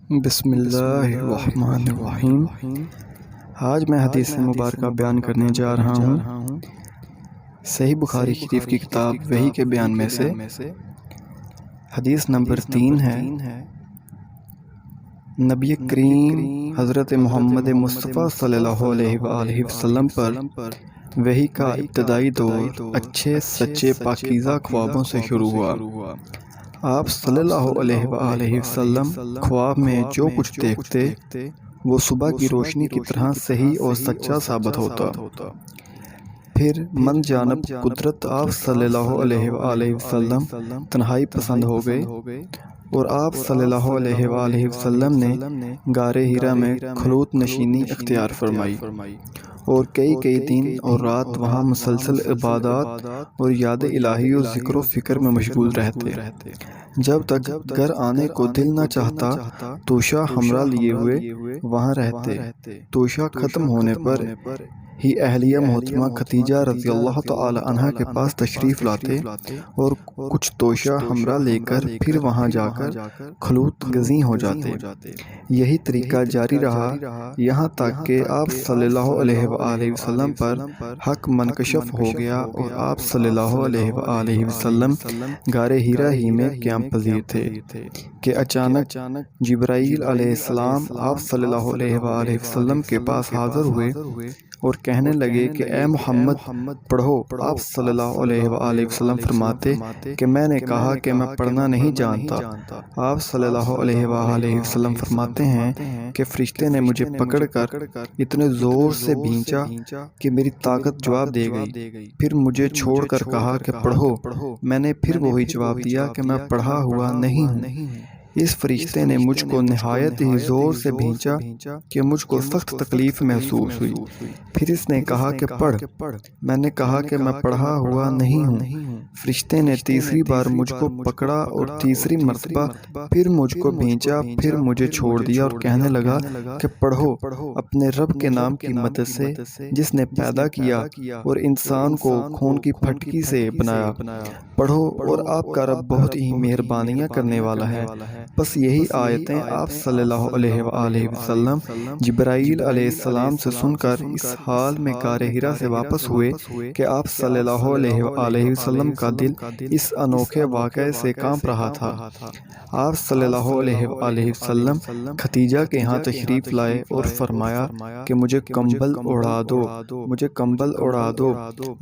بسم اللہ الرحمن الرحیم۔ آج میں حدیث مبارکہ بیان کرنے جا رہا ہوں صحیح بخاری شریف کی کتاب وحی کے بیان میں سے حدیث نمبر 3 ہے۔ نبی کریم حضرت محمد مصطفیٰ صلی اللہ علیہ وآلہ وسلم پر وحی کا ابتدائی دور اچھے سچے پاکیزہ خوابوں سے شروع ہوا۔ آپ صلی اللہ علیہ وآلہ وسلم خواب میں جو کچھ دیکھتے وہ صبح کی روشنی کی طرح صحیح اور سچا ثابت ہوتا۔ پھر من جانب قدرت آپ صلی اللہ علیہ وآلہ وسلم تنہائی پسند ہو گئے اور آپ صلی اللہ علیہ وآلہ وسلم نے غار حرا میں خلوت نشینی اختیار فرمائی اور کئی دن اور رات وہاں مسلسل عبادات اور یاد الہی و ذکر و فکر میں مشغول رہتے۔ جب تک گھر آنے کو دل نہ چاہتا توشہ ہمراہ لیے ہوئے وہاں رہتے۔ توشہ ختم ہونے پر ہی اہلیہ محترمہ خدیجہ رضی اللہ تعالی عنہا کے پاس تشریف لاتے اور کچھ توشہ ہمراہ لے کر پھر وہاں جا کر خلوت گزیں ہو جاتے۔ یہی طریقہ جاری رہا یہاں تک کہ آپ صلی اللہ علیہ وآلہ وسلم پر حق منکشف ہو گیا اور آپ صلی اللہ علیہ وآلہ وسلم غار حرا ہی میں قیام پذیر تھے کہ اچانک جبرائیل علیہ السلام آپ صلی اللہ علیہ وآلہ وسلم کے پاس حاضر ہوئے اور کہنے لگے کہ اے محمد پڑھو۔ آپ صلی اللہ علیہ وآلہ وسلم فرماتے کہ میں نے کہا کہ میں پڑھنا نہیں جانتا۔ آپ صلی اللہ علیہ وآلہ وسلم فرماتے ہیں کہ فرشتے نے مجھے پکڑ کر اتنے زور سے بھینچا کہ میری طاقت جواب دے گئی، پھر مجھے چھوڑ کر کہا کہ پڑھو۔ میں نے پھر وہی جواب دیا کہ میں پڑھا ہوا نہیں ہوں۔ اس فرشتے نے مجھ کو نہایت ہی زور سے بھینچا کہ مجھ کو سخت تکلیف محسوس ہوئی۔ پھر اس نے کہا کہ پڑھ۔ میں نے کہا کہ میں پڑھا ہوا نہیں ہوں۔ فرشتے نے تیسری بار مجھ کو پکڑا اور تیسری مرتبہ پھر مجھ کو بھینچا، پھر مجھے چھوڑ دیا اور کہنے لگا کہ پڑھو اپنے رب کے نام کی مدد سے جس نے پیدا کیا اور انسان کو خون کی پھٹکی سے بنایا۔ پڑھو اور آپ کا رب بہت ہی مہربانیاں کرنے والا ہے۔ بس یہی آیتیں آپ صلی اللہ علیہ وآلہ وسلم جبرائیل علیہ السلام سے سن کر اس حال میں غار حرا سے واپس ہوئے کہ آپ صلی اللہ علیہ وآلہ وسلم کا دل اس انوکھے واقعے سے کانپ رہا تھا۔ آپ صلی اللہ علیہ وآلہ وسلم خدیجہ کے ہاں تشریف لائے اور فرمایا کہ مجھے کمبل اڑا دو، مجھے کمبل اڑا دو۔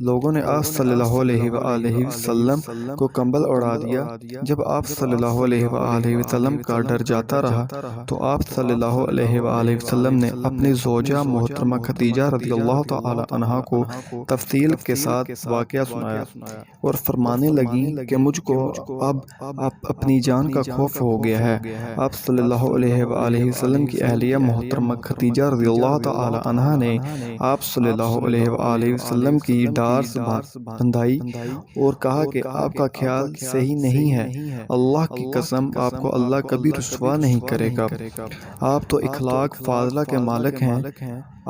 لوگوں نے آپ صلی اللہ علیہ وآلہ وسلم کو کمبل اڑا دیا۔ جب آپ صلی اللہ علیہ وآلہ وسلم کا ڈر جاتا رہا تو آپ صلی اللہ علیہ وآلہ وسلم نے اپنی زوجہ محترمہ خدیجہ رضی اللہ تعالی عنہا کو تفصیل کے ساتھ واقعہ سنایا اور فرمانے لگیں کہ مجھ کو اب اپنی جان کا خوف ہو گیا ہے۔ آپ صلی اللہ علیہ وآلہ وسلم کی اہلیہ محترمہ خدیجہ رضی اللہ تعالی عنہا نے آپ صلی اللہ علیہ وآلہ وسلم کی ڈار سے بندھائی اور کہا کہ آپ کا خیال صحیح نہیں ہے، اللہ کی قسم آپ کو اللہ کبھی رسوا نہیں کرے گا۔ آپ تو اخلاق فاضلہ کے مالک ہیں،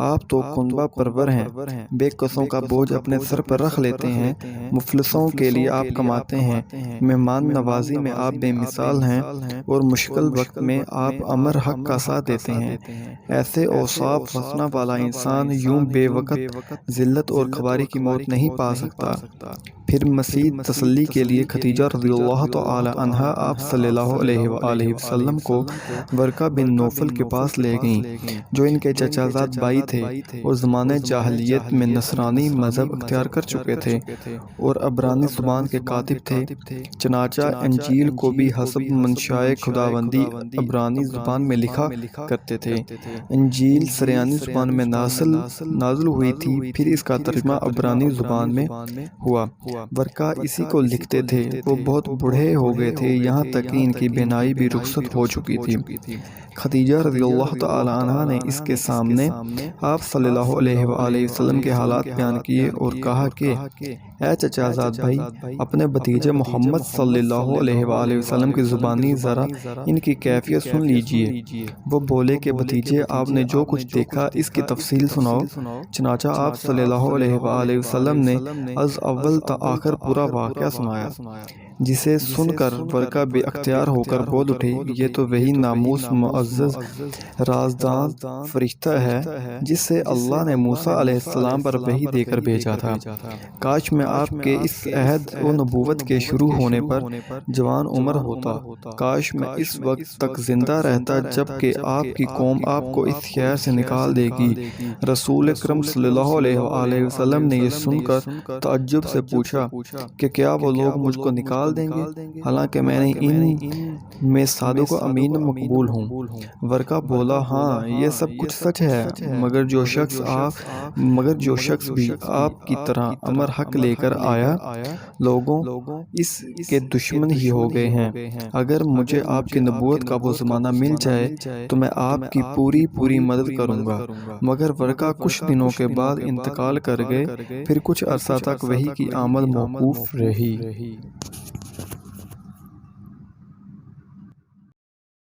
آپ تو کنبہ پرور ہیں، بے کسوں کا بوجھ اپنے سر پر رکھ لیتے ہیں، مفلسوں کے لیے آپ کماتے ہیں، مہمان نوازی میں آپ بے مثال ہیں اور مشکل وقت میں آپ امر حق کا ساتھ دیتے ہیں۔ ایسے اوصاف وسنا والا انسان یوں بے وقت ذلت اور خواری کی موت نہیں پا سکتا۔ پھر مزید تسلی کے لیے خدیجہ رضی اللہ تعالی عنہا آپ صلی اللہ علیہ وآلہ وسلم کو ورقہ بن نوفل کے پاس لے گئیں جو ان کے چچا زاد بھائی تھے اور زمانہ جاہلیت میں نصرانی مذہب اختیار کر چکے تھے اور عبرانی زبان کے کاتب تھے۔ چنانچہ انجیل کو بھی حسب منشائے خداوندی عبرانی زبان میں لکھا کرتے تھے۔ انجیل سریانی زبان میں نازل ہوئی تھی، پھر اس کا ترجمہ عبرانی زبان میں ہوا۔ ورقہ اسی کو لکھتے تھے۔ وہ بہت بوڑھے ہو گئے تھے، یہاں تک کہ ان کی بینائی بھی رخصت ہو چکی تھی۔ خدیجہ رضی اللہ تعالی عنہا نے اس کے سامنے آپ صلی اللہ علیہ وآلہ وسلم کے حالات بیان کیے اور کہا کہ اے چچا زاد بھائی، اپنے بھتیجے محمد صلی اللہ علیہ وآلہ وسلم کی زبانی ذرا ان کی کیفیت سن لیجئے۔ وہ بولے کہ بھتیجے، آپ نے جو کچھ دیکھا اس کی تفصیل سناؤ۔ چنانچہ آپ صلی اللہ علیہ وآلہ وسلم نے از اول تا آخر پورا واقعہ سنایا۔ جسے سن کر ورقہ بے اختیار ہو کر بول اٹھے، یہ تو وہی ناموس معزز رازدان فرشتہ ہے جس سے اللہ نے موسیٰ علیہ السلام پر وحی دے کر بھیجا تھا۔ کاش میں آپ کے اس عہد و نبوت کے شروع ہونے پر جوان عمر ہوتا، کاش میں اس وقت تک زندہ رہتا جب کہ آپ کی قوم آپ کو اس خیر سے نکال دے گی۔ رسول اکرم صلی اللہ علیہ وآلہ وسلم نے یہ سن کر تعجب سے پوچھا کہ کیا وہ لوگ مجھ کو نکال دیں گے، حالانکہ میں نے ان میں صادق و امین مقبول ہوں؟ ورقہ بولا، ہاں یہ سب کچھ سچ ہے، مگر جو شخص بھی آپ کی طرح امر حق لے کر آیا، لوگوں اس کے دشمن ہی ہو گئے ہیں۔ اگر مجھے آپ کی نبوت کا وہ زمانہ مل جائے تو میں آپ کی پوری مدد کروں گا۔ مگر ورقہ کچھ دنوں کے بعد انتقال کر گئے، پھر کچھ عرصہ تک وحی کی آمد موقوف رہی۔